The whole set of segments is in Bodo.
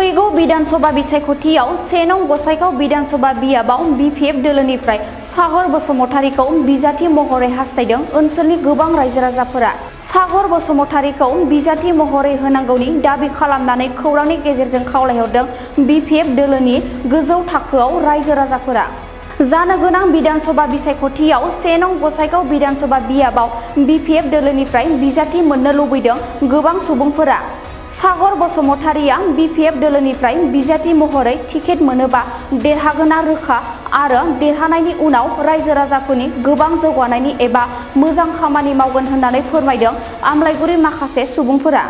फैगौ विधानसभा बिसायख'थियाव 1 नं गसाइगाव विधानसभा बियाबाव BPF दोलोनिफ्राय सागर बसुमतारीखौ बिजाथि महरै हास्थायदों ओनसोलनि गोबां रायजो राजाफोरा। सागर बसुमतारीखौ बिजाथि महरै होनांगौनि दाबि खालामनानै खौरांनि गेजेरजों खावलायहरदों BPF दोलोनि गोजौ थाखोआव रायजो राजाफोरा। जानो गोनां विधानसभा बिसायख'थियाव 1 नं गसाइगाव विधानसभा बियाबाव BPF दोलोनिफ्राय बिजाथि मोननो लुबैदों गोबां सुबुंफोरा। सागर बसुमतारीया BPF दोलोनिफ्राय बिजाथि महरै टिकेट मोनोबा देरहागोना रोखा आरो देरहानायनि उनाव रायजो राजाफोरनि गोबां जौगानायनि एबा मोजां खामानि मावगोन होननानै फोरमायदों आमलायगुरि माखासे सुबुंफोरा।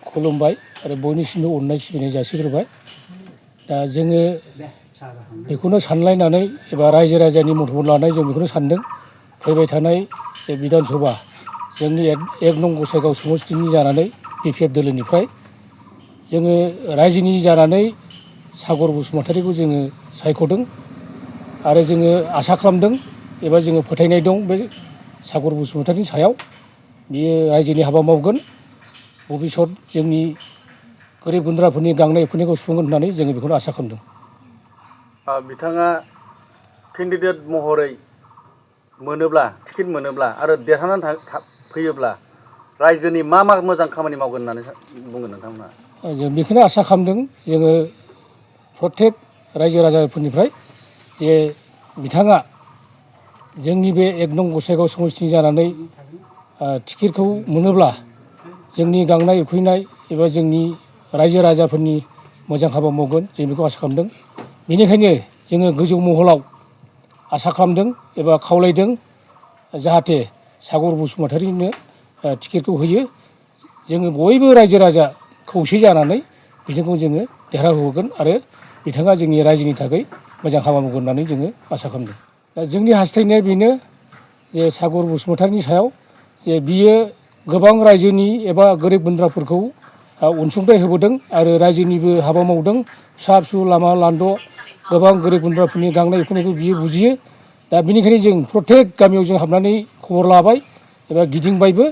खुलुमबाय आरो बयनिसिमबो अननाय सिबिनाय जासिग्रोबाय। दा जोङो बेखौनो सानलायनानै एबा रायजो राजानि मदद लानानै जों बेखौनो सानदों फैबाय थानाय विधानसभा जोंनि 1 नं गसाइगाव समस्तिनि जानानै BPF दोलोनिफ्राय जोङो रायजोनि जानानै सागर बसुमतारीखौ जोङो सायख'दों आरो जोङो आसा खालामदों एबा जोङो फोथायनाय दं बे सागर बसुमतारीनि सायाव बियो रायजोनि हाबा मावगोन भबिष्यत जोंनि गोरिब गुन्द्राफोरनि गांनाय उखैनायखौ सुफुंगोन होननानै जोङो बेखौनो आसा खालामदों। बिथाङा केन्डिडेट महरै मोनोब्ला टिकेट मोनोब्ला आरो देरहानानै फैयोब्ला रायजोनि मा मोजां खामानि मावगोन होननानै बुङो नोंथांमोना? जों बेखौनो आसा खालामदों जोङो प्रत्येक रायजो राजाफोरनिफ्राय जे बिथाङा जोंनि बे 1 नं गसाइगाव समस्तिनि जानानै टिकेटखौ मोनोब्ला जोंनि गांनाय उखैनाय एबा जोंनि रायजो राजाफोरनि मोजां हाबा मावगोन जों बेखौ आसा खालामदों। बेनिखायनो जोङो गोजौ महलाव आसा खालामदों एबा खावलायदों जाहाथे सागर बसुमतारीनो टिकेटखौ होयो। जोङो बयबो रायजो राजा खौसे जानानै बिथांखौ जोङो देरहाहोगोन आरो बिथाङा जोंनि रायजोनि थाखाय मोजां हाबा मावगोन होननानै जोङो आसा खालामदों। दा जोंनि हास्थायनाया बेनो जे सागर बसुमतारीनि सायाव जे बियो गोबां रायजोनि एबा गोरिब गुन्द्राफोरखौ अनसुंथाइ होबोदों आरो रायजोनिबो हाबा मावदों। फिसा फिसौ लामा लान्द' गोबां गोरिब गुन्द्राफोरनि गांनाय उखैनायखौ बियो बुजियो। दा बेनिखायनो जों प्रत्येक गामियाव जों हाबनानै खबर लाबाय एबा गिदिंबायबो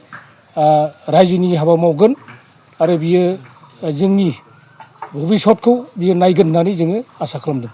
रायजोनि हाबा मावगोन आरो बियो जोंनि भबिष्यतखौ बियो नायगोन होननानै जोङो आसा खालामदों।